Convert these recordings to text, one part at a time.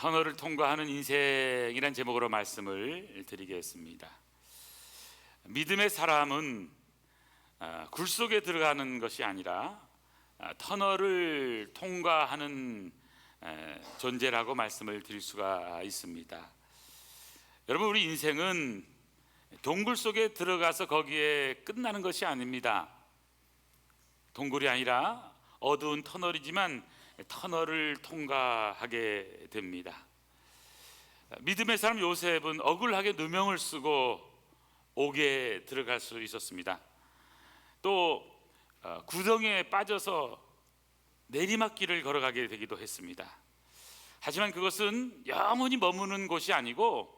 터널을 통과하는 인생이란 제목으로 말씀을 드리겠습니다. 믿음의 사람은 굴 속에 들어가는 것이 아니라 터널을 통과하는 존재라고 말씀을 드릴 수가 있습니다. 여러분, 우리 인생은 동굴 속에 들어가서 거기에 끝나는 것이 아닙니다. 동굴이 아니라 어두운 터널이지만 터널을 통과하게 됩니다. 믿음의 사람 요셉은 억울하게 누명을 쓰고 옥에 들어갈 수 있었습니다. 또 구덩이에 빠져서 내리막길을 걸어가게 되기도 했습니다. 하지만 그것은 영원히 머무는 곳이 아니고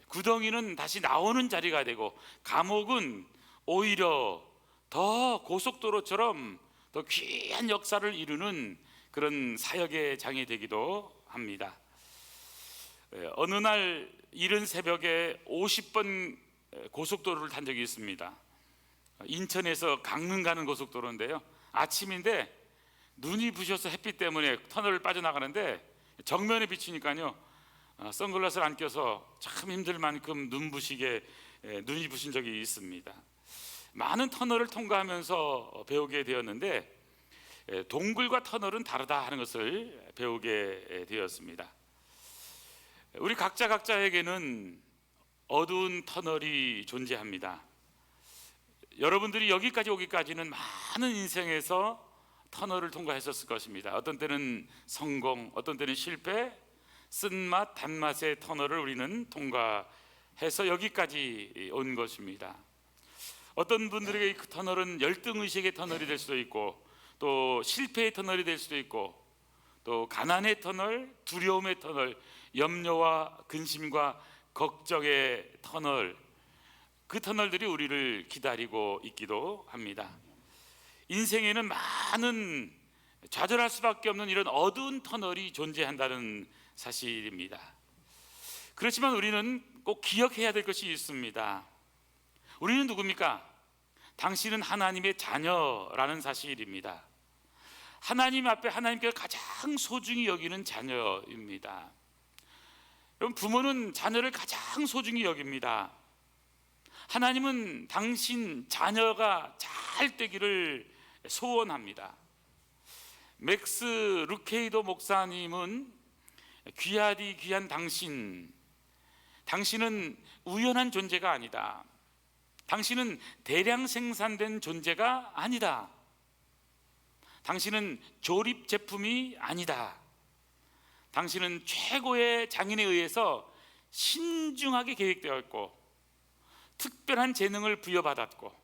구덩이는 다시 나오는 자리가 되고 감옥은 오히려 더 고속도로처럼 더 귀한 역사를 이루는 그런 사역의 장이 되기도 합니다. 어느 날 이른 새벽에 50번 고속도로를 탄 적이 있습니다. 인천에서 강릉 가는 고속도로인데요, 아침인데 눈이 부셔서 햇빛 때문에 터널을 빠져나가는데 정면에 비치니까요, 선글라스를 안 껴서 참 힘들 만큼 눈이 부신 적이 있습니다. 많은 터널을 통과하면서 배우게 되었는데 동굴과 터널은 다르다 하는 것을 배우게 되었습니다. 우리 각자에게는 어두운 터널이 존재합니다. 여러분들이 여기까지 오기까지는 많은 인생에서 터널을 통과했었을 것입니다. 어떤 때는 성공, 어떤 때는 실패, 쓴맛, 단맛의 터널을 우리는 통과해서 여기까지 온 것입니다. 어떤 분들에게 그 터널은 열등의식의 터널이 될 수도 있고, 또 실패의 터널이 될 수도 있고, 또 가난의 터널, 두려움의 터널, 염려와 근심과 걱정의 터널, 그 터널들이 우리를 기다리고 있기도 합니다. 인생에는 많은 좌절할 수밖에 없는 이런 어두운 터널이 존재한다는 사실입니다. 그렇지만 우리는 꼭 기억해야 될 것이 있습니다. 우리는 누굽니까? 당신은 하나님의 자녀라는 사실입니다. 하나님 앞에 하나님께서 가장 소중히 여기는 자녀입니다. 여러분, 부모는 자녀를 가장 소중히 여깁니다. 하나님은 당신 자녀가 잘 되기를 소원합니다. 맥스 루케이도 목사님은 귀하디 귀한 당신은 우연한 존재가 아니다. 당신은 대량 생산된 존재가 아니다. 당신은 조립 제품이 아니다. 당신은 최고의 장인에 의해서 신중하게 계획되었고 특별한 재능을 부여받았고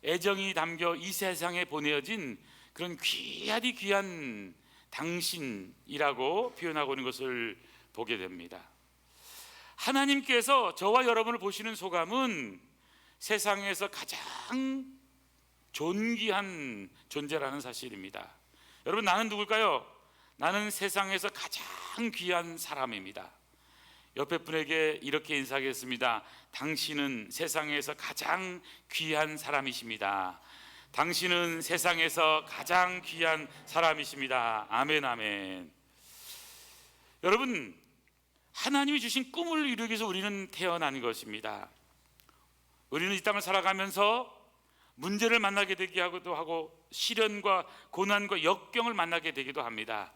애정이 담겨 이 세상에 보내어진 그런 귀하디 귀한 당신이라고 표현하고 있는 것을 보게 됩니다. 하나님께서 저와 여러분을 보시는 소감은 세상에서 가장 존귀한 존재라는 사실입니다. 여러분, 나는 누굴까요? 나는 세상에서 가장 귀한 사람입니다. 옆에 분에게 이렇게 인사하겠습니다. 당신은 세상에서 가장 귀한 사람이십니다. 당신은 세상에서 가장 귀한 사람이십니다. 아멘, 아멘. 여러분, 하나님이 주신 꿈을 이루기 위해서 우리는 태어난 것입니다. 우리는 이 땅을 살아가면서 문제를 만나게 되기도 하고 시련과 고난과 역경을 만나게 되기도 합니다.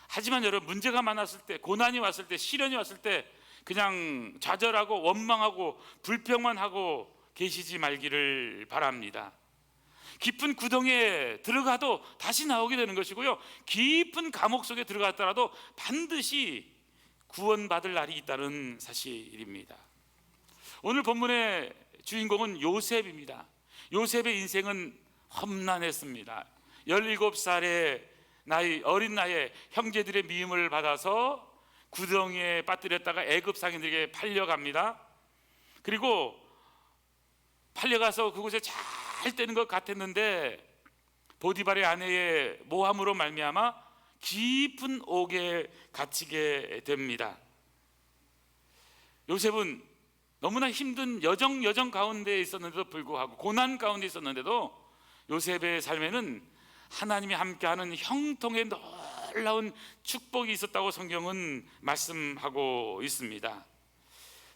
하지만 여러분, 문제가 많았을 때, 고난이 왔을 때, 시련이 왔을 때 그냥 좌절하고 원망하고 불평만 하고 계시지 말기를 바랍니다. 깊은 구덩이에 들어가도 다시 나오게 되는 것이고요, 깊은 감옥 속에 들어갔더라도 반드시 구원받을 날이 있다는 사실입니다. 오늘 본문의 주인공은 요셉입니다. 요셉의 인생은 험난했습니다. 17살의 어린 나이에 형제들의 미움을 받아서 구덩이에 빠뜨렸다가 애굽 상인들에게 팔려갑니다. 그리고 팔려가서 그곳에 잘 되는 것 같았는데 보디발의 아내의 모함으로 말미암아 깊은 옥에 갇히게 됩니다. 요셉은 너무나 힘든 여정 가운데 있었는데도 불구하고, 고난 가운데 있었는데도 요셉의 삶에는 하나님이 함께하는 형통의 놀라운 축복이 있었다고 성경은 말씀하고 있습니다.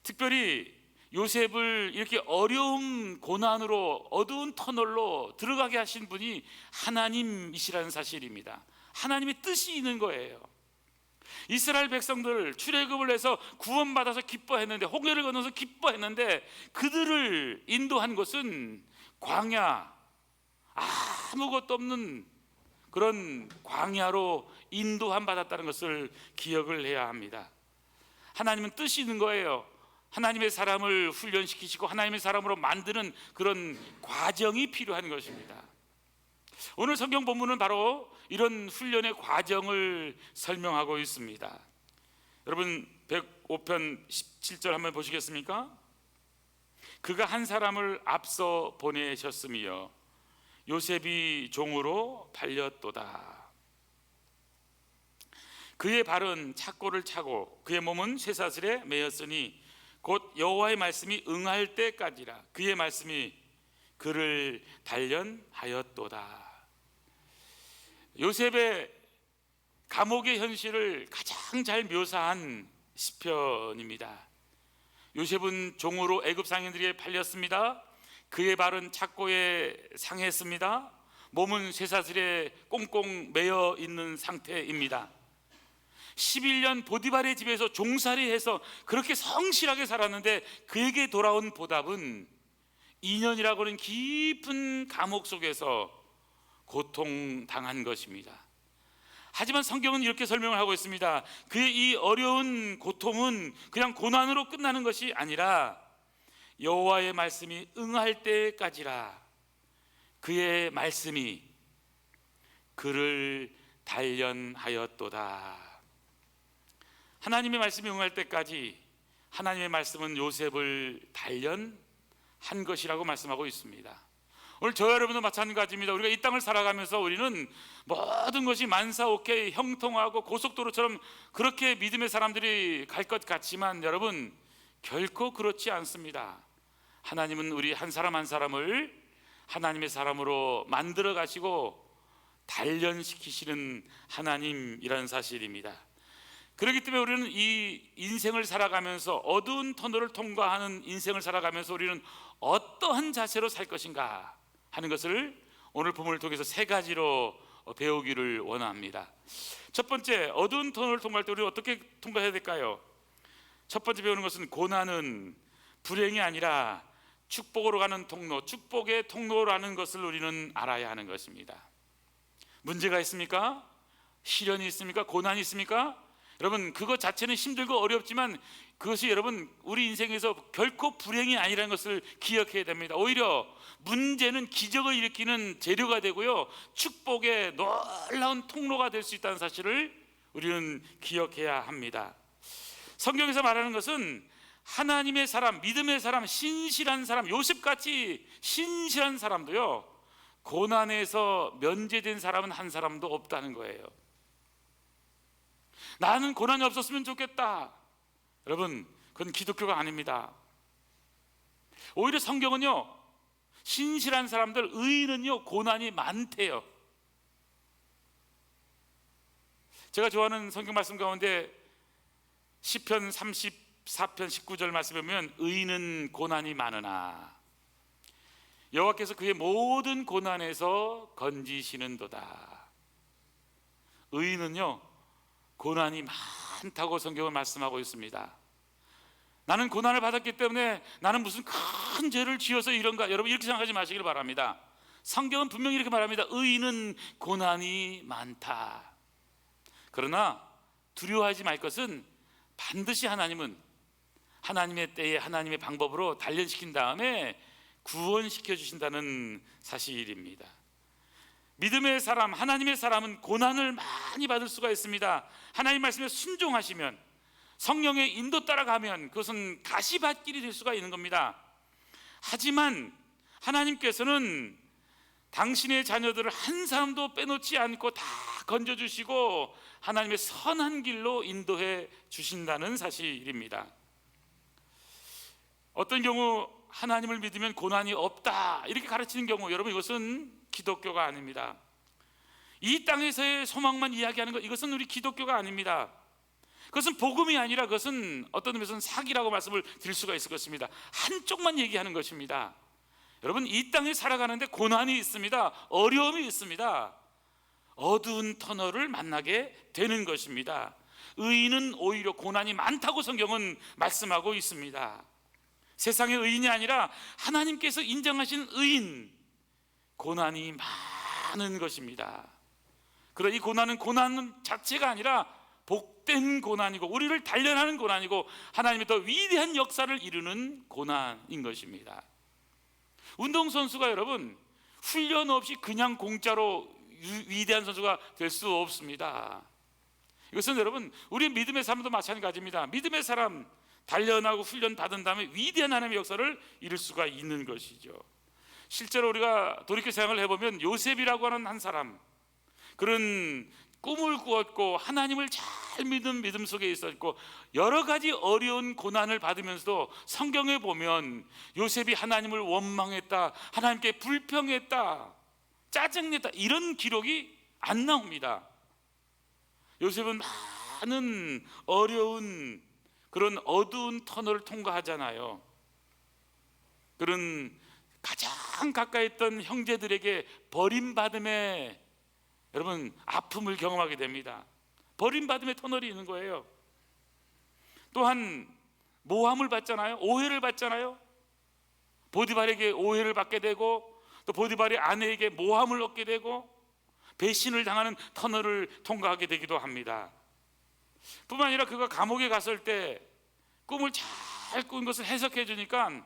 특별히 요셉을 이렇게 어려움, 고난으로 어두운 터널로 들어가게 하신 분이 하나님이시라는 사실입니다. 하나님의 뜻이 있는 거예요. 이스라엘 백성들 출애굽을 해서 구원받아서 기뻐했는데, 홍해를 건너서 기뻐했는데, 그들을 인도한 것은 광야, 아무것도 없는 그런 광야로 인도함 받았다는 것을 기억을 해야 합니다. 하나님은 뜻이 있는 거예요. 하나님의 사람을 훈련시키시고 하나님의 사람으로 만드는 그런 과정이 필요한 것입니다. 오늘 성경 본문은 바로 이런 훈련의 과정을 설명하고 있습니다. 여러분 105편 17절 한번 보시겠습니까? 그가 한 사람을 앞서 보내셨으며 요셉이 종으로 팔렸도다. 그의 발은 착고를 차고 그의 몸은 쇠사슬에 매였으니 곧 여호와의 말씀이 응할 때까지라. 그의 말씀이 그를 단련하였도다. 요셉의 감옥의 현실을 가장 잘 묘사한 시편입니다. 요셉은 종으로 애굽 상인들에게 팔렸습니다. 그의 발은 착고에 상했습니다. 몸은 쇠사슬에 꽁꽁 매여 있는 상태입니다. 11년 보디발의 집에서 종살이해서 그렇게 성실하게 살았는데 그에게 돌아온 보답은 2년이라고 하는 깊은 감옥 속에서 고통당한 것입니다. 하지만 성경은 이렇게 설명을 하고 있습니다. 그의 이 어려운 고통은 그냥 고난으로 끝나는 것이 아니라 여호와의 말씀이 응할 때까지라. 그의 말씀이 그를 단련하였도다. 하나님의 말씀이 응할 때까지 하나님의 말씀은 요셉을 단련한 것이라고 말씀하고 있습니다. 오늘 저와 여러분도 마찬가지입니다. 우리가 이 땅을 살아가면서 우리는 모든 것이 만사오케이 형통하고 고속도로처럼 그렇게 믿음의 사람들이 갈 것 같지만 여러분, 결코 그렇지 않습니다. 하나님은 우리 한 사람 한 사람을 하나님의 사람으로 만들어 가시고 단련시키시는 하나님이라는 사실입니다. 그렇기 때문에 우리는 이 인생을 살아가면서 어두운 터널을 통과하는 인생을 살아가면서 우리는 어떠한 자세로 살 것인가 하는 것을 오늘 본문을 통해서 세 가지로 배우기를 원합니다. 첫 번째, 어두운 터널을 통과할 때 우리는 어떻게 통과해야 될까요? 첫 번째 배우는 것은 고난은 불행이 아니라 축복으로 가는 통로, 축복의 통로라는 것을 우리는 알아야 하는 것입니다. 문제가 있습니까? 시련이 있습니까? 고난이 있습니까? 여러분, 그것 자체는 힘들고 어렵지만 그것이 여러분 우리 인생에서 결코 불행이 아니라는 것을 기억해야 됩니다. 오히려 문제는 기적을 일으키는 재료가 되고요, 축복의 놀라운 통로가 될 수 있다는 사실을 우리는 기억해야 합니다. 성경에서 말하는 것은 하나님의 사람, 믿음의 사람, 신실한 사람, 요셉같이 신실한 사람도요, 고난에서 면제된 사람은 한 사람도 없다는 거예요. 나는 고난이 없었으면 좋겠다. 여러분, 그건 기독교가 아닙니다. 오히려 성경은요, 신실한 사람들, 의인은요 고난이 많대요. 제가 좋아하는 성경 말씀 가운데 시편 34편 19절 말씀에 보면 의인은 고난이 많으나 여호와께서 그의 모든 고난에서 건지시는도다. 의인은요 고난이 많다고 성경은 말씀하고 있습니다. 나는 고난을 받았기 때문에 나는 무슨 큰 죄를 지어서 이런가, 여러분 이렇게 생각하지 마시길 바랍니다. 성경은 분명히 이렇게 말합니다. 의인은 고난이 많다. 그러나 두려워하지 말 것은 반드시 하나님은 하나님의 때에 하나님의 방법으로 단련시킨 다음에 구원시켜 주신다는 사실입니다. 믿음의 사람, 하나님의 사람은 고난을 많이 받을 수가 있습니다. 하나님 말씀에 순종하시면, 성령의 인도 따라가면 그것은 가시밭길이 될 수가 있는 겁니다. 하지만 하나님께서는 당신의 자녀들을 한 사람도 빼놓지 않고 다 건져주시고 하나님의 선한 길로 인도해 주신다는 사실입니다. 어떤 경우 하나님을 믿으면 고난이 없다 이렇게 가르치는 경우, 여러분 이것은 기독교가 아닙니다. 이 땅에서의 소망만 이야기하는 것, 이것은 우리 기독교가 아닙니다. 그것은 복음이 아니라 그것은 어떤 의미에서는 사기라고 말씀을 드릴 수가 있을 것입니다. 한쪽만 얘기하는 것입니다. 여러분, 이 땅에 살아가는데 고난이 있습니다. 어려움이 있습니다. 어두운 터널을 만나게 되는 것입니다. 의인은 오히려 고난이 많다고 성경은 말씀하고 있습니다. 세상의 의인이 아니라 하나님께서 인정하신 의인, 고난이 많은 것입니다. 그러나 이 고난은 고난 자체가 아니라 복된 고난이고 우리를 단련하는 고난이고 하나님의 더 위대한 역사를 이루는 고난인 것입니다. 운동선수가 여러분 훈련 없이 그냥 공짜로 위대한 선수가 될 수 없습니다. 이것은 여러분 우리 믿음의 삶도 마찬가지입니다. 믿음의 사람 단련하고 훈련 받은 다음에 위대한 하나님의 역사를 이룰 수가 있는 것이죠. 실제로 우리가 돌이켜 생각을 해보면 요셉이라고 하는 한 사람, 그런 꿈을 꾸었고 하나님을 잘 믿는 믿음 속에 있었고 여러 가지 어려운 고난을 받으면서도 성경에 보면 요셉이 하나님을 원망했다, 하나님께 불평했다, 짜증냈다, 이런 기록이 안 나옵니다. 요셉은 많은 어려운 그런 어두운 터널을 통과하잖아요. 그런 가장 가까이 있던 형제들에게 버림받음에 여러분 아픔을 경험하게 됩니다. 버림받음의 터널이 있는 거예요. 또한 모함을 받잖아요. 오해를 받잖아요. 보디발에게 오해를 받게 되고 또 보디발의 아내에게 모함을 얻게 되고 배신을 당하는 터널을 통과하게 되기도 합니다. 뿐만 아니라 그가 감옥에 갔을 때 꿈을 잘 꾼 것을 해석해 주니까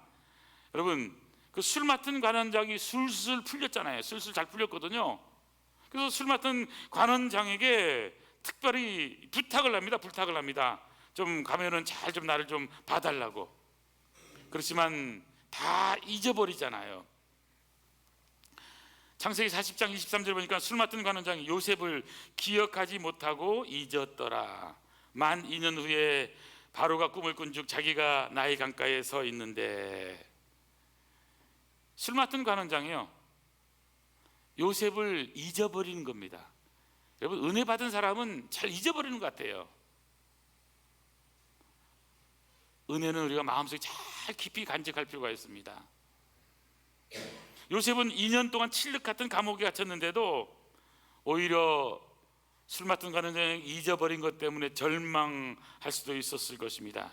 여러분 그 술 맡은 관원장이 술술 풀렸잖아요. 술술 잘 풀렸거든요. 그래서 술 맡은 관원장에게 특별히 부탁을 합니다. 좀 가면은 잘 좀 나를 좀 봐달라고. 그렇지만 다 잊어버리잖아요. 창세기 40장 23절 보니까 술 맡은 관원장이 요셉을 기억하지 못하고 잊었더라. 만 2년 후에 바로가 꿈을 꾼즉 자기가 나의 강가에 서 있는데, 술 맡은 관원장이요 요셉을 잊어버리는 겁니다. 여러분 은혜 받은 사람은 잘 잊어버리는 것 같아요. 은혜는 우리가 마음속에 잘 깊이 간직할 필요가 있습니다. 요셉은 2년 동안 칠흑 같은 감옥에 갇혔는데도 오히려 술 맡은 관원장이 잊어버린 것 때문에 절망할 수도 있었을 것입니다.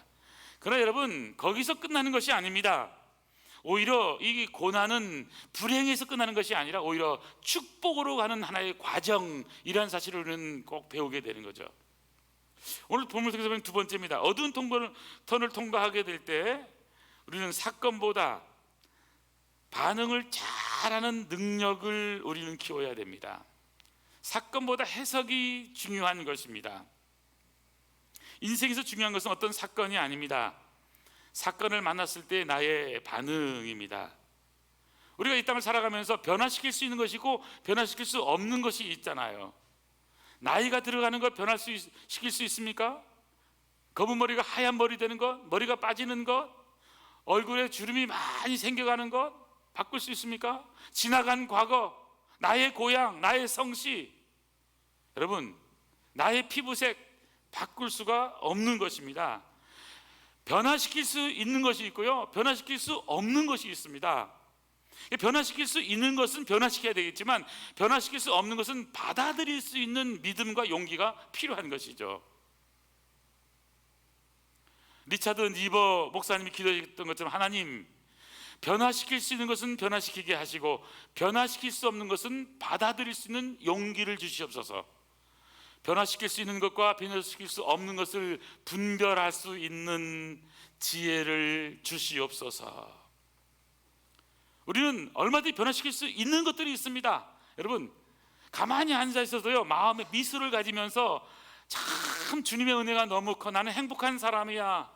그러나 여러분 거기서 끝나는 것이 아닙니다. 오히려 이 고난은 불행에서 끝나는 것이 아니라 오히려 축복으로 가는 하나의 과정이라는 사실을 우리는 꼭 배우게 되는 거죠. 오늘 본문 속에서 보면 두 번째입니다. 어두운 터널을 통과하게 될 때 우리는 사건보다 반응을 잘하는 능력을 우리는 키워야 됩니다. 사건보다 해석이 중요한 것입니다. 인생에서 중요한 것은 어떤 사건이 아닙니다. 사건을 만났을 때 나의 반응입니다. 우리가 이 땅을 살아가면서 변화시킬 수 있는 것이고 변화시킬 수 없는 것이 있잖아요. 나이가 들어가는 것 변화시킬 수 있습니까? 검은 머리가 하얀 머리 되는 것, 머리가 빠지는 것, 얼굴에 주름이 많이 생겨가는 것 바꿀 수 있습니까? 지나간 과거, 나의 고향, 나의 성씨, 여러분 나의 피부색 바꿀 수가 없는 것입니다. 변화시킬 수 있는 것이 있고요, 변화시킬 수 없는 것이 있습니다. 변화시킬 수 있는 것은 변화시켜야 되겠지만 변화시킬 수 없는 것은 받아들일 수 있는 믿음과 용기가 필요한 것이죠. 리차드 니버 목사님이 기도했던 것처럼 하나님, 변화시킬 수 있는 것은 변화시키게 하시고 변화시킬 수 없는 것은 받아들일 수 있는 용기를 주시옵소서. 변화시킬 수 있는 것과 변화시킬 수 없는 것을 분별할 수 있는 지혜를 주시옵소서. 우리는 얼마든지 변화시킬 수 있는 것들이 있습니다. 여러분 가만히 앉아 있어도요 마음에 미소를 가지면서 참 주님의 은혜가 너무 커, 나는 행복한 사람이야,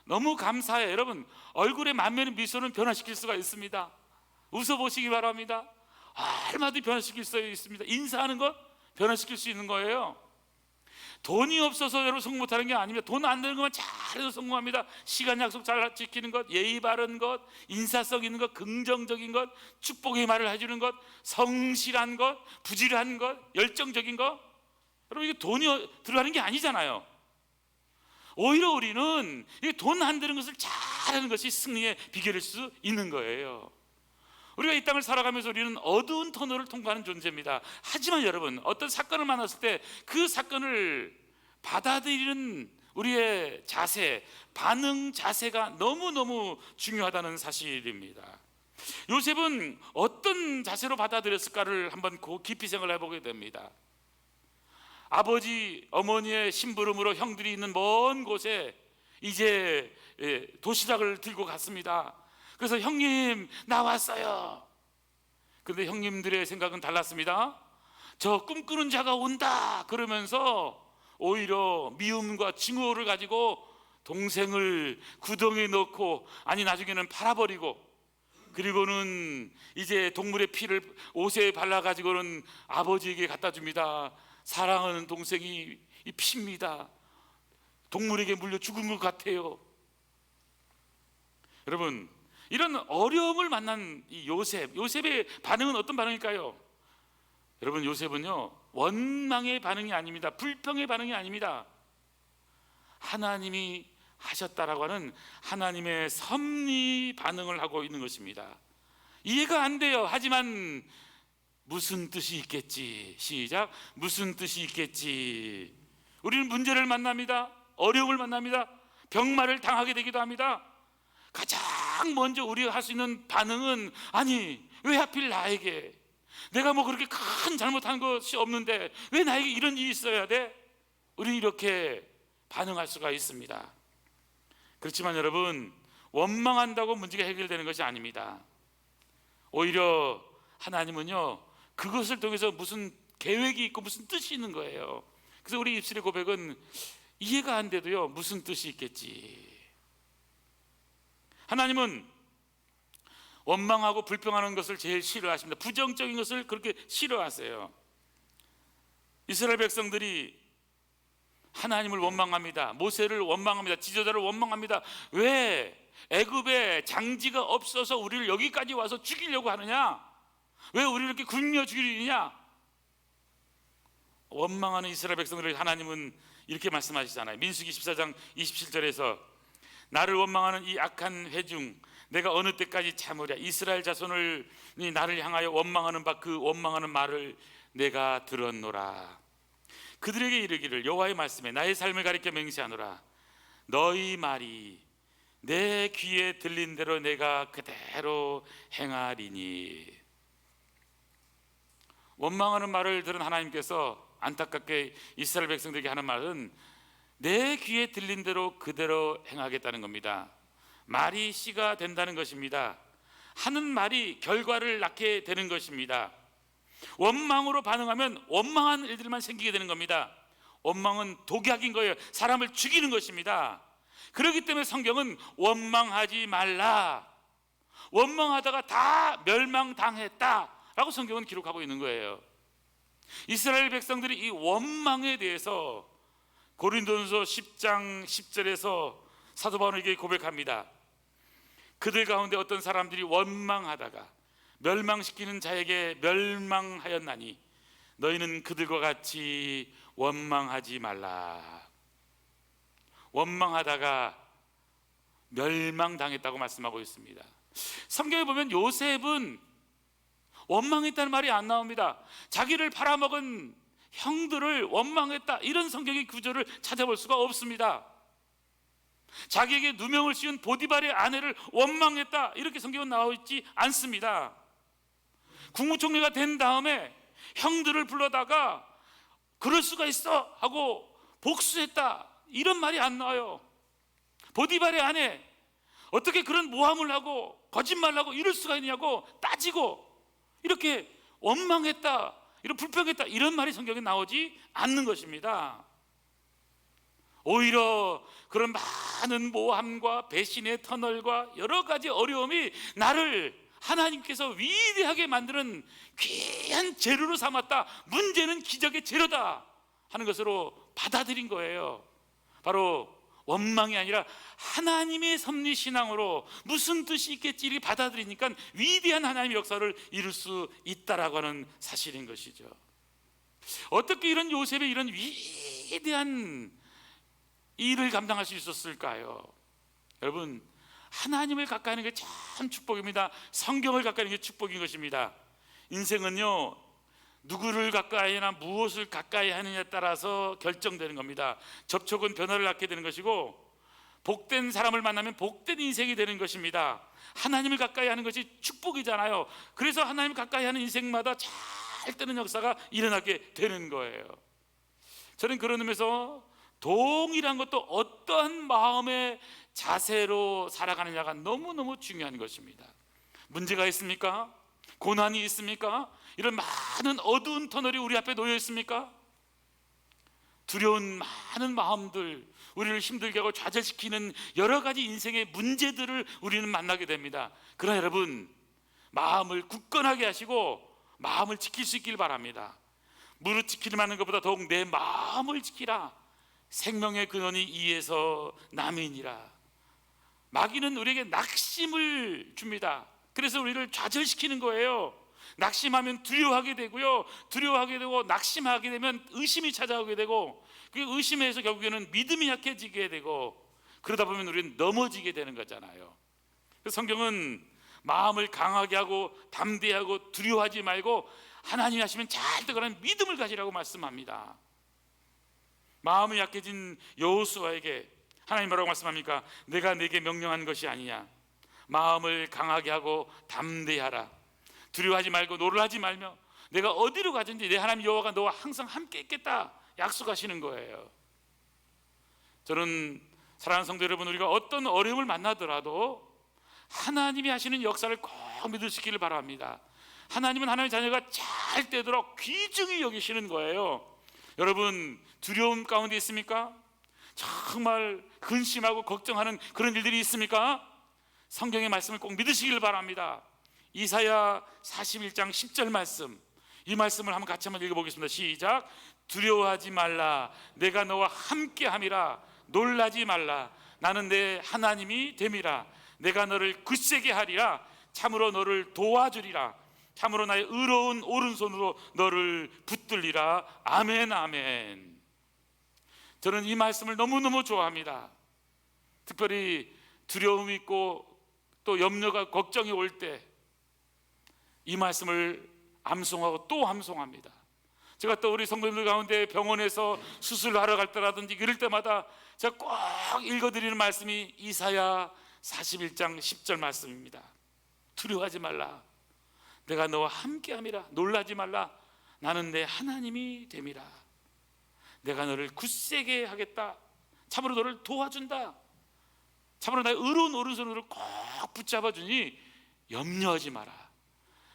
너무 감사해. 여러분 얼굴에 만면의 미소는 변화시킬 수가 있습니다. 웃어보시기 바랍니다. 얼마든지 변화시킬 수 있습니다. 인사하는 것 변화시킬 수 있는 거예요. 돈이 없어서 여러분 성공 못하는 게 아닙니다. 돈 안 되는 것만 잘해서 성공합니다. 시간 약속 잘 지키는 것, 예의 바른 것, 인사성 있는 것, 긍정적인 것, 축복의 말을 해주는 것, 성실한 것, 부지런한 것, 열정적인 것. 여러분 이게 돈이 들어가는 게 아니잖아요. 오히려 우리는 돈 안 드는 것을 잘하는 것이 승리의 비결일 수 있는 거예요. 우리가 이 땅을 살아가면서 우리는 어두운 터널을 통과하는 존재입니다. 하지만 여러분, 어떤 사건을 만났을 때 그 사건을 받아들이는 우리의 자세, 반응 자세가 너무너무 중요하다는 사실입니다. 요셉은 어떤 자세로 받아들였을까를 한번 깊이 생각을 해보게 됩니다. 아버지, 어머니의 심부름으로 형들이 있는 먼 곳에 이제 도시락을 들고 갔습니다. 그래서 형님 나왔어요. 그런데 형님들의 생각은 달랐습니다. 저 꿈꾸는 자가 온다 그러면서 오히려 미움과 증오를 가지고 동생을 구덩이에 넣고, 아니 나중에는 팔아버리고, 그리고는 이제 동물의 피를 옷에 발라가지고는 아버지에게 갖다 줍니다. 사랑하는 동생이 이 피입니다. 동물에게 물려 죽은 것 같아요. 여러분, 이런 어려움을 만난 이 요셉의 반응은 어떤 반응일까요? 여러분, 요셉은요 원망의 반응이 아닙니다. 불평의 반응이 아닙니다. 하나님이 하셨다라고 하는 하나님의 섭리 반응을 하고 있는 것입니다. 이해가 안 돼요. 하지만 무슨 뜻이 있겠지. 시작. 무슨 뜻이 있겠지. 우리는 문제를 만납니다. 어려움을 만납니다. 병마를 당하게 되기도 합니다. 가장 먼저 우리가 할 수 있는 반응은, 아니 왜 하필 나에게, 내가 뭐 그렇게 큰 잘못한 것이 없는데 왜 나에게 이런 일이 있어야 돼? 우리는 이렇게 반응할 수가 있습니다. 그렇지만 여러분, 원망한다고 문제가 해결되는 것이 아닙니다. 오히려 하나님은요 그것을 통해서 무슨 계획이 있고 무슨 뜻이 있는 거예요. 그래서 우리 입술의 고백은 이해가 안 돼도요 무슨 뜻이 있겠지. 하나님은 원망하고 불평하는 것을 제일 싫어하십니다. 부정적인 것을 그렇게 싫어하세요. 이스라엘 백성들이 하나님을 원망합니다. 모세를 원망합니다. 지도자를 원망합니다. 왜 애굽에 장지가 없어서 우리를 여기까지 와서 죽이려고 하느냐? 왜 우리를 이렇게 굶겨 죽이느냐? 원망하는 이스라엘 백성들을 하나님은 이렇게 말씀하시잖아요. 민수기 14장 27절에서 나를 원망하는 이 악한 회중 내가 어느 때까지 참으랴. 이스라엘 자손이 나를 향하여 원망하는 바 그 원망하는 말을 내가 들었노라. 그들에게 이르기를 여호와의 말씀에 나의 삶을 가리켜 맹세하노라. 너희 말이 내 귀에 들린 대로 내가 그대로 행하리니. 원망하는 말을 들은 하나님께서 안타깝게 이스라엘 백성들에게 하는 말은 내 귀에 들린 대로 그대로 행하겠다는 겁니다. 말이 씨가 된다는 것입니다. 하는 말이 결과를 낳게 되는 것입니다. 원망으로 반응하면 원망한 일들만 생기게 되는 겁니다. 원망은 독약인 거예요. 사람을 죽이는 것입니다. 그렇기 때문에 성경은 원망하지 말라, 원망하다가 다 멸망당했다라고 성경은 기록하고 있는 거예요. 이스라엘 백성들이 이 원망에 대해서 고린도전서 10장 10절에서 사도 바울에게 고백합니다. 그들 가운데 어떤 사람들이 원망하다가 멸망시키는 자에게 멸망하였나니 너희는 그들과 같이 원망하지 말라. 원망하다가 멸망당했다고 말씀하고 있습니다. 성경에 보면 요셉은 원망했다는 말이 안 나옵니다. 자기를 팔아먹은 형들을 원망했다, 이런 성경의 구절을 찾아볼 수가 없습니다. 자기에게 누명을 씌운 보디발의 아내를 원망했다, 이렇게 성경은 나와 있지 않습니다. 국무총리가 된 다음에 형들을 불러다가 그럴 수가 있어 하고 복수했다, 이런 말이 안 나와요. 보디발의 아내, 어떻게 그런 모함을 하고 거짓말을 하고 이럴 수가 있냐고 따지고 이렇게 원망했다, 이런 불평했다, 이런 말이 성경에 나오지 않는 것입니다. 오히려 그런 많은 모함과 배신의 터널과 여러 가지 어려움이 나를 하나님께서 위대하게 만드는 귀한 재료로 삼았다. 문제는 기적의 재료다 하는 것으로 받아들인 거예요. 바로 원망이 아니라 하나님의 섭리신앙으로 무슨 뜻이 있겠지 이렇게 받아들이니까 위대한 하나님의 역사를 이룰 수 있다라고 하는 사실인 것이죠. 어떻게 이런 요셉의 이런 위대한 일을 감당할 수 있었을까요? 여러분, 하나님을 가까이 하는 게 참 축복입니다. 성경을 가까이 하는 게 축복인 것입니다. 인생은요, 누구를 가까이 하나 무엇을 가까이 하느냐에 따라서 결정되는 겁니다. 접촉은 변화를 낳게 되는 것이고, 복된 사람을 만나면 복된 인생이 되는 것입니다. 하나님을 가까이 하는 것이 축복이잖아요. 그래서 하나님 가까이 하는 인생마다 잘 되는 역사가 일어나게 되는 거예요. 저는 그런 의미에서 동일한 것도 어떠한 마음의 자세로 살아가느냐가 너무너무 중요한 것입니다. 문제가 있습니까? 고난이 있습니까? 이런 많은 어두운 터널이 우리 앞에 놓여 있습니까? 두려운 많은 마음들, 우리를 힘들게 하고 좌절시키는 여러 가지 인생의 문제들을 우리는 만나게 됩니다. 그러나 여러분, 마음을 굳건하게 하시고 마음을 지킬 수 있길 바랍니다. 무릇 지키려 하는 것보다 더욱 내 마음을 지키라. 생명의 근원이 이에서 남이니라. 마귀는 우리에게 낙심을 줍니다. 그래서 우리를 좌절시키는 거예요. 낙심하면 두려워하게 되고요, 두려워하게 되고 낙심하게 되면 의심이 찾아오게 되고, 그 의심에서 결국에는 믿음이 약해지게 되고, 그러다 보면 우리는 넘어지게 되는 거잖아요. 그래서 성경은 마음을 강하게 하고 담대하고 두려워하지 말고 하나님이 하시면 잘 되거라는 믿음을 가지라고 말씀합니다. 마음이 약해진 여호수아에게 하나님 뭐라고 말씀합니까? 내가 내게 명령한 것이 아니냐. 마음을 강하게 하고 담대하라. 두려워하지 말고 노를 말며 내가 어디로 가든지 내 하나님 여호와가 너와 항상 함께 있겠다 약속하시는 거예요. 저는 사랑하는 성도 여러분, 우리가 어떤 어려움을 만나더라도 하나님이 하시는 역사를 꼭 믿으시기를 바랍니다. 하나님은 하나님의 자녀가 잘 되도록 귀중히 여기시는 거예요. 여러분, 두려움 가운데 있습니까? 정말 근심하고 걱정하는 그런 일들이 있습니까? 성경의 말씀을 꼭 믿으시길 바랍니다. 이사야 41장 10절 말씀, 이 말씀을 한번 같이 한번 읽어보겠습니다. 시작. 두려워하지 말라. 내가 너와 함께함이라. 놀라지 말라. 나는 내 하나님이 됨이라. 내가 너를 굳세게 하리라. 참으로 너를 도와주리라. 참으로 나의 의로운 오른손으로 너를 붙들리라. 아멘, 아멘. 저는 이 말씀을 너무너무 좋아합니다. 특별히 두려움이 있고 또 염려가 걱정이 올 때 이 말씀을 암송하고 또 암송합니다. 제가 또 우리 성도님들 가운데 병원에서 수술하러 갈 때라든지 이럴 때마다 제가 꼭 읽어드리는 말씀이 이사야 41장 10절 말씀입니다. 두려워하지 말라. 내가 너와 함께함이라. 놀라지 말라. 나는 내 하나님이 됨이라. 내가 너를 굳세게 하겠다. 참으로 너를 도와준다. 참으로 나의 의로운 오른손으로 꼭 붙잡아주니 염려하지 마라.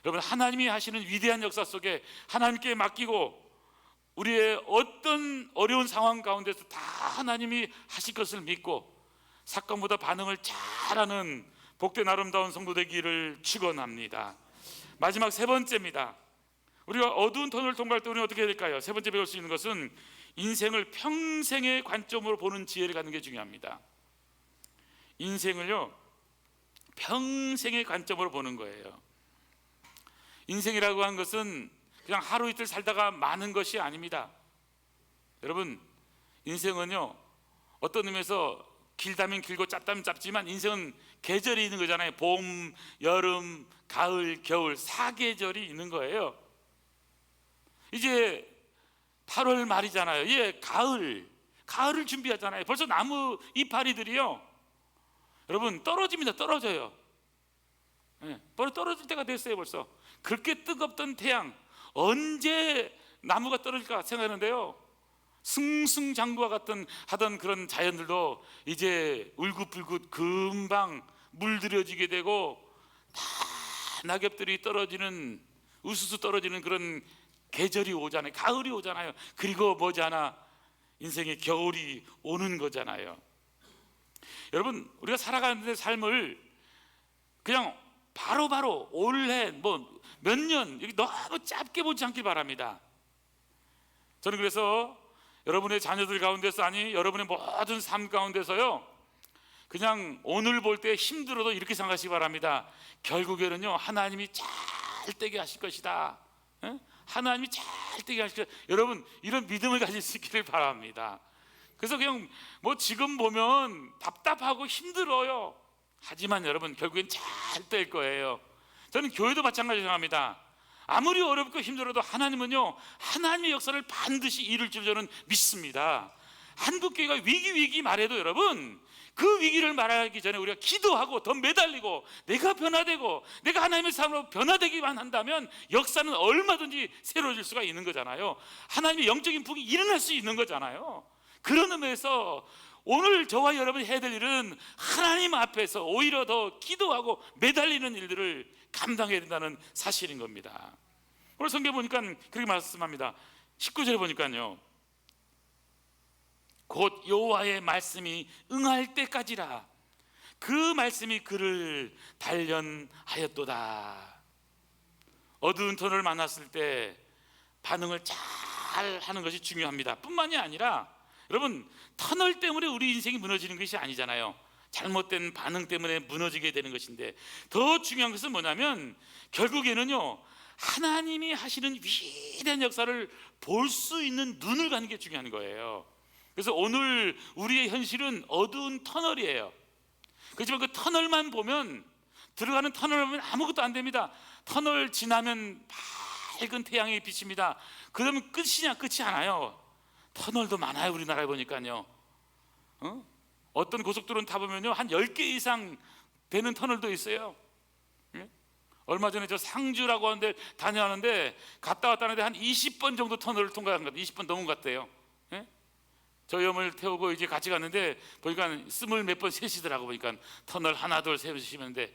여러분, 하나님이 하시는 위대한 역사 속에 하나님께 맡기고 우리의 어떤 어려운 상황 가운데서 다 하나님이 하실 것을 믿고 사건보다 반응을 잘하는 복된 아름다운 성도 되기를 축원합니다. 마지막 세 번째입니다. 우리가 어두운 터널을 통과할 때 우리는 어떻게 해야 될까요? 세 번째 배울 수 있는 것은 인생을 평생의 관점으로 보는 지혜를 갖는 게 중요합니다. 인생을요, 평생의 관점으로 보는 거예요. 인생이라고 하는 것은 그냥 하루 이틀 살다가 마는 것이 아닙니다. 여러분, 인생은요, 어떤 의미에서 길다면 길고 짧다면 짧지만 인생은 계절이 있는 거잖아요. 봄, 여름, 가을, 겨울 4계절이 있는 거예요. 이제 8월 말이잖아요. 예, 가을을 준비하잖아요. 벌써 나무 이파리들이요, 여러분, 떨어집니다. 떨어져요. 예, 벌써 떨어질 때가 됐어요. 벌써 그렇게 뜨겁던 태양, 언제 나무가 떨어질까 생각하는데요, 승승장구와 같은 하던 그런 자연들도 이제 울긋불긋 금방 물들여지게 되고 다 낙엽들이 떨어지는, 우수수 떨어지는 그런 계절이 오잖아요. 가을이 오잖아요. 그리고 머지않아 인생의 겨울이 오는 거잖아요. 여러분, 우리가 살아가는 삶을 그냥 바로바로 올해 뭐 몇 년 이렇게 너무 짧게 보지 않길 바랍니다. 저는 그래서 여러분의 자녀들 가운데서, 아니 여러분의 모든 삶 가운데서요, 그냥 오늘 볼 때 힘들어도 이렇게 생각하시기 바랍니다. 결국에는요, 하나님이 잘 되게 하실 것이다. 예? 하나님이 잘 되게 하실 것이다. 여러분, 이런 믿음을 가질 수 있기를 바랍니다. 그래서 그냥 뭐 지금 보면 답답하고 힘들어요. 하지만 여러분, 결국엔 잘 될 거예요. 저는 교회도 마찬가지로 생각합니다. 아무리 어렵고 힘들어도 하나님은요, 하나님의 역사를 반드시 이룰 줄 저는 믿습니다. 한국교회가 위기 말해도 여러분, 그 위기를 말하기 전에 우리가 기도하고 더 매달리고 내가 변화되고 내가 하나님의 사람으로 변화되기만 한다면 역사는 얼마든지 새로워질 수가 있는 거잖아요. 하나님의 영적인 풍이 일어날 수 있는 거잖아요. 그런 의미에서 오늘 저와 여러분이 해야 될 일은 하나님 앞에서 오히려 더 기도하고 매달리는 일들을 감당해야 된다는 사실인 겁니다. 오늘 성경 보니까 그렇게 말씀합니다. 19절에 보니까요, 곧 여호와의 말씀이 응할 때까지라 그 말씀이 그를 단련하였도다. 어두운 터널을 만났을 때 반응을 잘 하는 것이 중요합니다. 뿐만이 아니라 여러분, 터널 때문에 우리 인생이 무너지는 것이 아니잖아요. 잘못된 반응 때문에 무너지게 되는 것인데, 더 중요한 것은 뭐냐면 결국에는요, 하나님이 하시는 위대한 역사를 볼 수 있는 눈을 가는 게 중요한 거예요. 그래서 오늘 우리의 현실은 어두운 터널이에요. 그렇지만 그 터널만 보면, 들어가는 터널을 보면 아무것도 안 됩니다. 터널 지나면 밝은 태양이 비칩니다. 그러면 끝이냐? 끝이 않아요. 터널도 많아요. 우리나라에 보니까요. 어떤 고속도로는 타보면요, 한 10개 이상 되는 터널도 있어요. 얼마 전에 저 상주라고 하는데 다녀왔는데, 갔다 왔다 하는데 한 20번 정도 터널을 통과한 것 같아요. 20번 넘은 것 같아요. 저희 어머니를 태우고 이제 같이 갔는데 보니까 20몇 번 세시더라고. 보니까 터널 하나 둘 세시는데,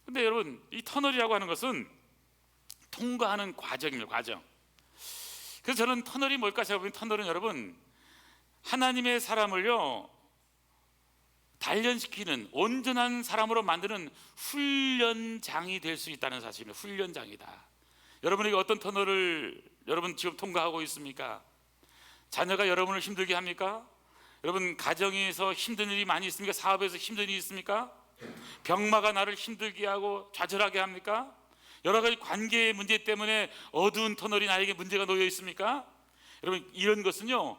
근데 여러분, 이 터널이라고 하는 것은 통과하는 과정입니다. 과정. 그래서 저는 터널이 뭘까 생각해보면, 터널은 여러분, 하나님의 사람을요 단련시키는, 온전한 사람으로 만드는 훈련장이 될 수 있다는 사실입니다. 훈련장이다. 여러분에게 어떤 터널을 여러분 지금 통과하고 있습니까? 자녀가 여러분을 힘들게 합니까? 여러분 가정에서 힘든 일이 많이 있습니까? 사업에서 힘든 일이 있습니까? 병마가 나를 힘들게 하고 좌절하게 합니까? 여러 가지 관계의 문제 때문에 어두운 터널이 나에게 문제가 놓여 있습니까? 여러분, 이런 것은요,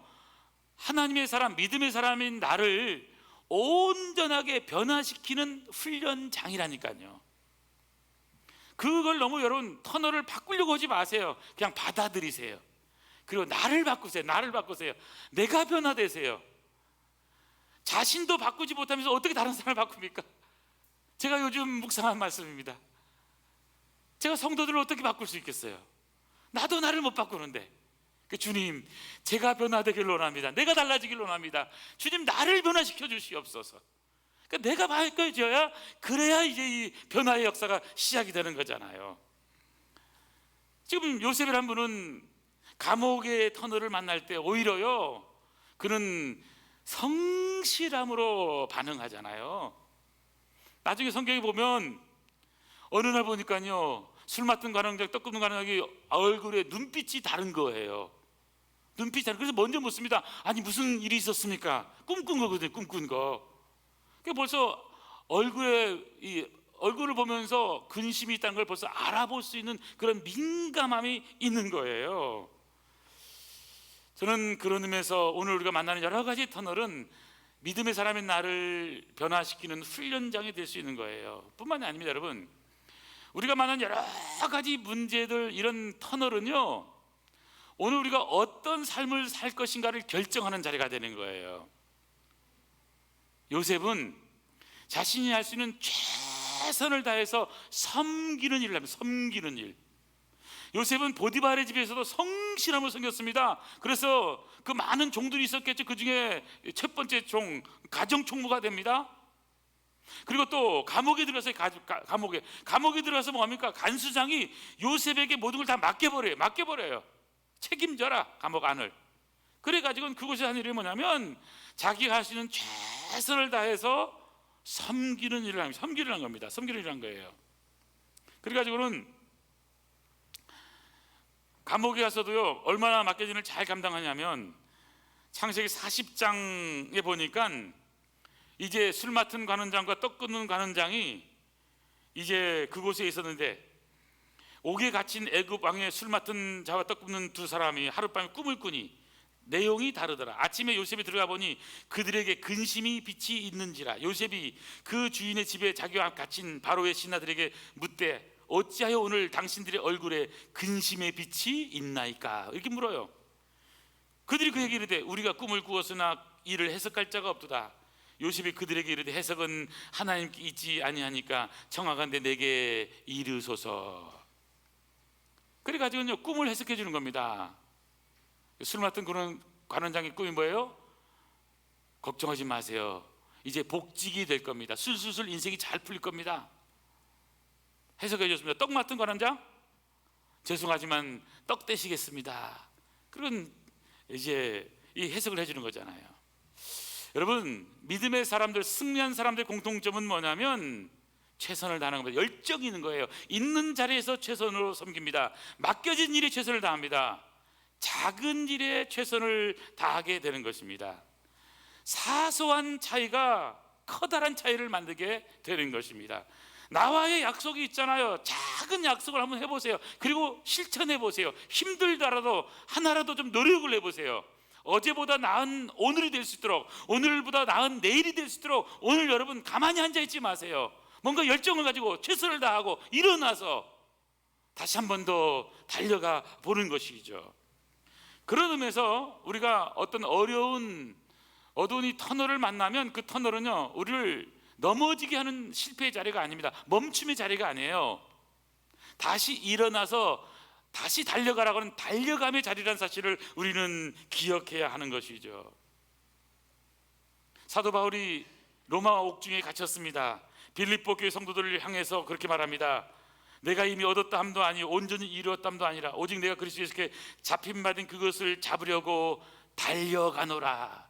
하나님의 사람, 믿음의 사람인 나를 온전하게 변화시키는 훈련장이라니까요. 그걸 너무 여러분 터널을 바꾸려고 하지 마세요. 그냥 받아들이세요. 그리고 나를 바꾸세요. 나를 바꾸세요. 내가 변화되세요. 자신도 바꾸지 못하면서 어떻게 다른 사람을 바꿉니까? 제가 요즘 묵상한 말씀입니다. 제가 성도들을 어떻게 바꿀 수 있겠어요? 나도 나를 못 바꾸는데. 주님, 제가 변화되길 원합니다. 내가 달라지길 원합니다. 주님, 나를 변화시켜 주시옵소서. 그러니까 내가 바뀌어져야, 그래야 이제 이 변화의 역사가 시작이 되는 거잖아요. 지금 요셉이라는 분은 감옥의 터널을 만날 때 오히려요, 그는 성실함으로 반응하잖아요. 나중에 성경에 보면 어느 날 보니까요, 술 맡은 관원장, 떡 굽는 관원장이 얼굴에 눈빛이 다른 거예요. 눈빛이 다른. 그래서 먼저 묻습니다. 아니 무슨 일이 있었습니까? 꿈꾼 거거든요. 꿈꾼 거. 그러니까 벌써 얼굴을 보면서 근심이 있다는 걸 벌써 알아볼 수 있는 그런 민감함이 있는 거예요. 저는 그런 의미에서 오늘 우리가 만나는 여러 가지 터널은 믿음의 사람인 나를 변화시키는 훈련장이 될 수 있는 거예요. 뿐만이 아닙니다. 여러분, 우리가 만난 여러 가지 문제들, 이런 터널은요, 오늘 우리가 어떤 삶을 살 것인가를 결정하는 자리가 되는 거예요. 요셉은 자신이 할 수 있는 최선을 다해서 섬기는 일을 합니다. 섬기는 일. 요셉은 보디발의 집에서도 성실함을 섬겼습니다. 그래서 그 많은 종들이 있었겠죠. 그 중에 첫 번째 종, 가정총무가 됩니다. 그리고 또 감옥에 들어가서 감옥에 들어가서 뭐합니까? 간수장이 요셉에게 모든 걸 다 맡겨버려요. 책임져라, 감옥 안을. 그래가지고는 그곳에 한 일이 뭐냐면, 자기가 할 수 있는 최선을 다해서 섬기는 일을 합니다. 섬기는 겁니다. 섬기는 일을 한 거예요. 그래가지고는 감옥에 가서도요 얼마나 맡겨진을 잘 감당하냐면 창세기 40장에 보니까 이제 술 맡은 관원장과 떡 굽는 관원장이 이제 그곳에 있었는데, 옥에 갇힌 애굽 왕의 술 맡은 자와 떡 굽는 두 사람이 하룻밤에 꿈을 꾸니 내용이 다르더라. 아침에 요셉이 들어가 보니 그들에게 근심이 빛이 있는지라. 요셉이 그 주인의 집에 자기와 갇힌 바로의 신하들에게 묻되 어찌하여 오늘 당신들의 얼굴에 근심의 빛이 있나이까? 이렇게 물어요. 그들이 그에게 이르되 우리가 꿈을 꾸었으나 이를 해석할 자가 없도다. 요셉이 그들에게 이르되 해석은 하나님께 있지 아니하니까 청하건대 내게 이르소서. 그래가지고요 꿈을 해석해 주는 겁니다. 술 맡은 그런 관원장의 꿈이 뭐예요? 걱정하지 마세요. 이제 복직이 될 겁니다. 술술술 인생이 잘 풀릴 겁니다. 해석해 줬습니다. 떡 맡은 관원장, 죄송하지만 떡 떼시겠습니다. 그런 이제 이 해석을 해주는 거잖아요. 여러분, 믿음의 사람들, 승리한 사람들의 공통점은 뭐냐면 최선을 다하는 겁니다. 열정이 있는 거예요. 있는 자리에서 최선으로 섬깁니다. 맡겨진 일에 최선을 다합니다. 작은 일에 최선을 다하게 되는 것입니다. 사소한 차이가 커다란 차이를 만들게 되는 것입니다. 나와의 약속이 있잖아요. 작은 약속을 한번 해보세요. 그리고 실천해 보세요. 힘들더라도 하나라도 좀 노력을 해보세요. 어제보다 나은 오늘이 될 수 있도록, 오늘보다 나은 내일이 될 수 있도록 오늘 여러분 가만히 앉아있지 마세요. 뭔가 열정을 가지고 최선을 다하고 일어나서 다시 한 번 더 달려가 보는 것이죠. 그런 의미에서 우리가 어떤 어두운 이 터널을 만나면 그 터널은요 우리를 넘어지게 하는 실패의 자리가 아닙니다. 멈춤의 자리가 아니에요. 다시 일어나서 다시 달려가라고 하는 달려감의 자리라는 사실을 우리는 기억해야 하는 것이죠. 사도 바울이 로마 옥중에 갇혔습니다. 빌립보 교회 성도들을 향해서 그렇게 말합니다. 내가 이미 얻었다 함도 아니요 온전히 이루었다 함도 아니라 오직 내가 그리스도 예수께 잡힘받은 그것을 잡으려고 달려가노라.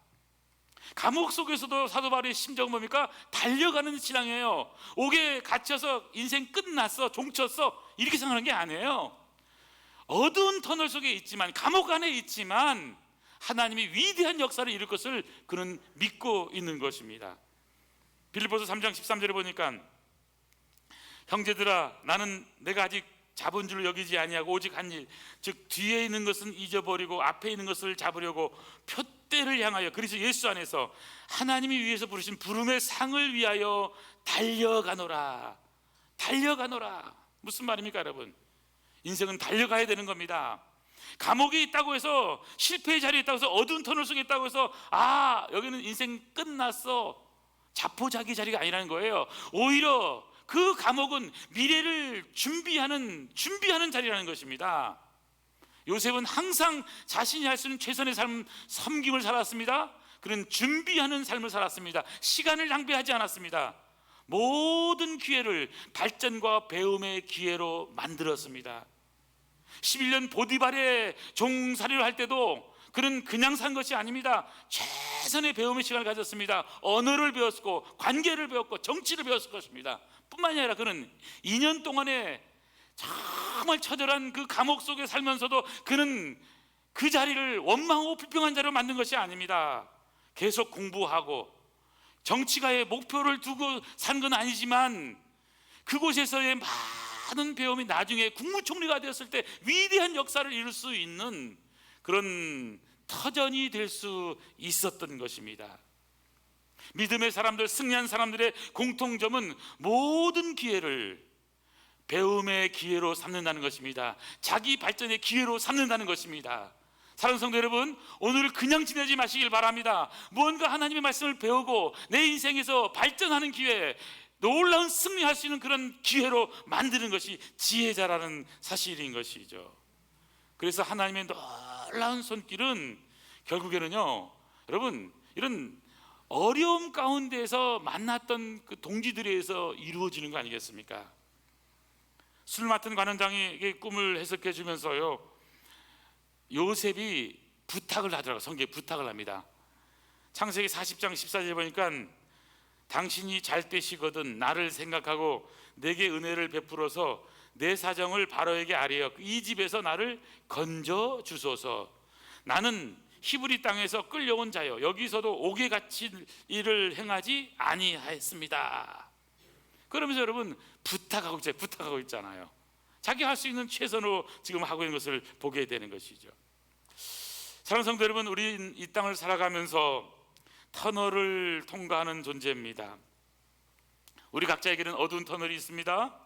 감옥 속에서도 사도 바울의 심정은 뭡니까? 달려가는 신앙이에요. 옥에 갇혀서 인생 끝났어, 종쳤어, 이렇게 생각하는 게 아니에요. 어두운 터널 속에 있지만, 감옥 안에 있지만 하나님이 위대한 역사를 이룰 것을 그는 믿고 있는 것입니다. 빌립보서 3장 13절에 보니까 형제들아 나는 내가 아직 잡은 줄 여기지 아니하고 오직 한 일, 즉 뒤에 있는 것은 잊어버리고 앞에 있는 것을 잡으려고 표대를 향하여 그리스도 예수 안에서 하나님이 위에서 부르신 부름의 상을 위하여 달려가노라. 달려가노라. 무슨 말입니까 여러분? 인생은 달려가야 되는 겁니다. 감옥에 있다고 해서, 실패의 자리에 있다고 해서, 어두운 터널 속에 있다고 해서 여기는 인생 끝났어, 자포자기 자리가 아니라는 거예요. 오히려 그 감옥은 미래를 준비하는 자리라는 것입니다. 요셉은 항상 자신이 할 수 있는 최선의 삶, 섬김을 살았습니다. 그는 준비하는 삶을 살았습니다. 시간을 낭비하지 않았습니다. 모든 기회를 발전과 배움의 기회로 만들었습니다. 11년 보디발의 종살이를 할 때도 그는 그냥 산 것이 아닙니다. 최선의 배움의 시간을 가졌습니다. 언어를 배웠고 관계를 배웠고 정치를 배웠을 것입니다. 뿐만이 아니라 그는 2년 동안에 정말 처절한 그 감옥 속에 살면서도 그는 그 자리를 원망하고 불평한 자리로 만든 것이 아닙니다. 계속 공부하고 정치가의 목표를 두고 산 건 아니지만 그곳에서의 많은 배움이 나중에 국무총리가 되었을 때 위대한 역사를 이룰 수 있는 그런 터전이 될 수 있었던 것입니다. 믿음의 사람들, 승리한 사람들의 공통점은 모든 기회를 배움의 기회로 삼는다는 것입니다. 자기 발전의 기회로 삼는다는 것입니다. 사랑하는 성도 여러분, 오늘을 그냥 지내지 마시길 바랍니다. 무언가 하나님의 말씀을 배우고 내 인생에서 발전하는 기회, 놀라운 승리할 수 있는 그런 기회로 만드는 것이 지혜자라는 사실인 것이죠. 그래서 하나님의 놀라운 손길은 결국에는요, 여러분, 이런 어려움 가운데에서 만났던 그 동지들에 의해서 이루어지는 거 아니겠습니까? 술 맡은 관원장에게 꿈을 해석해 주면서요, 요셉이 부탁을 하더라고요. 성경에 부탁을 합니다. 창세기 40장 14절에 보니까 당신이 잘 되시거든 나를 생각하고 내게 은혜를 베풀어서 내 사정을 바로에게 아뢰어 이 집에서 나를 건져 주소서. 나는 히브리 땅에서 끌려온 자여 여기서도 옥에 갇힌 일을 행하지 아니하였습니다. 그러면서 여러분 부탁하고 있잖아요. 자기 할 수 있는 최선으로 지금 하고 있는 것을 보게 되는 것이죠. 사랑하는 성도 여러분, 우리 이 땅을 살아가면서 터널을 통과하는 존재입니다. 우리 각자에게는 어두운 터널이 있습니다.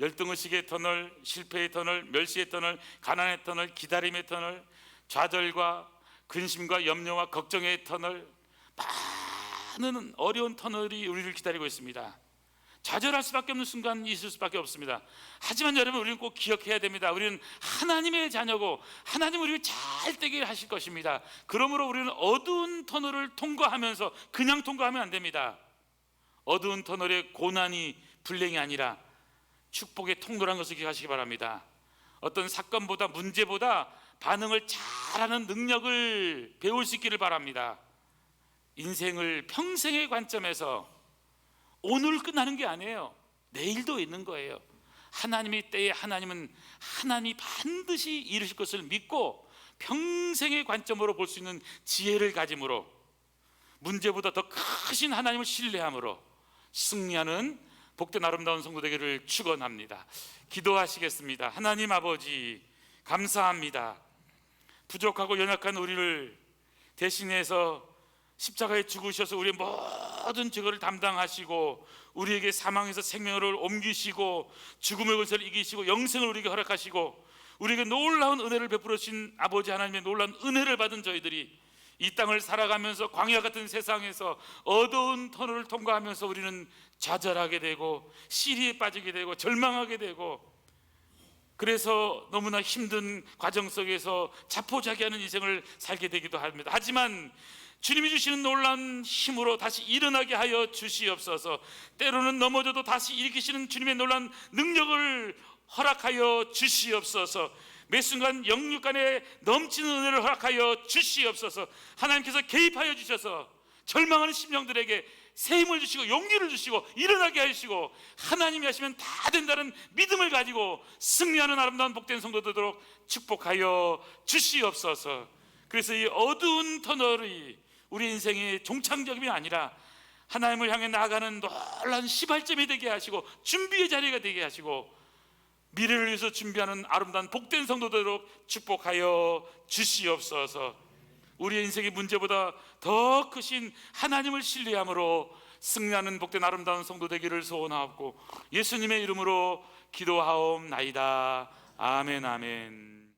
열등의식의 터널, 실패의 터널, 멸시의 터널, 가난의 터널, 기다림의 터널, 좌절과 근심과 염려와 걱정의 터널, 많은 어려운 터널이 우리를 기다리고 있습니다. 좌절할 수밖에 없는 순간이 있을 수밖에 없습니다. 하지만 여러분, 우리는 꼭 기억해야 됩니다. 우리는 하나님의 자녀고 하나님은 우리를 잘 되게 하실 것입니다. 그러므로 우리는 어두운 터널을 통과하면서 그냥 통과하면 안 됩니다. 어두운 터널의 고난이 불행이 아니라 축복의 통로라는 것을 기억하시기 바랍니다. 어떤 사건보다 문제보다 반응을 잘하는 능력을 배울 수 있기를 바랍니다. 인생을 평생의 관점에서 오늘 끝나는 게 아니에요. 내일도 있는 거예요. 하나님의 때에 하나님은 하나님이 반드시 이루실 것을 믿고 평생의 관점으로 볼 수 있는 지혜를 가짐으로 문제보다 더 크신 하나님을 신뢰함으로 승리하는 복된 아름다운 성도 되기를 축원합니다. 기도하시겠습니다. 하나님 아버지, 감사합니다. 부족하고 연약한 우리를 대신해서 십자가에 죽으셔서 우리의 모든 죄를 담당하시고 우리에게 사망에서 생명을 옮기시고 죽음의 권세를 이기시고 영생을 우리에게 허락하시고 우리에게 놀라운 은혜를 베풀어 주신 아버지 하나님의 놀라운 은혜를 받은 저희들이 이 땅을 살아가면서 광야 같은 세상에서 어두운 터널을 통과하면서 우리는 좌절하게 되고 시리에 빠지게 되고 절망하게 되고 그래서 너무나 힘든 과정 속에서 자포자기하는 인생을 살게 되기도 합니다. 하지만 주님이 주시는 놀라운 힘으로 다시 일어나게 하여 주시옵소서. 때로는 넘어져도 다시 일으키시는 주님의 놀라운 능력을 허락하여 주시옵소서. 매 순간 영육간에 넘치는 은혜를 허락하여 주시옵소서. 하나님께서 개입하여 주셔서 절망하는 심령들에게 새 힘을 주시고 용기를 주시고 일어나게 하시고 하나님이 하시면 다 된다는 믿음을 가지고 승리하는 아름다운 복된 성도 되도록 축복하여 주시옵소서. 그래서 이 어두운 터널이 우리 인생의 종착역이 아니라 하나님을 향해 나아가는 놀라운 시발점이 되게 하시고 준비의 자리가 되게 하시고 미래를 위해서 준비하는 아름다운 복된 성도되도록 축복하여 주시옵소서. 우리의 인생의 문제보다 더 크신 하나님을 신뢰함으로 승리하는 복된 아름다운 성도 되기를 소원하옵고 예수님의 이름으로 기도하옵나이다. 아멘 아멘.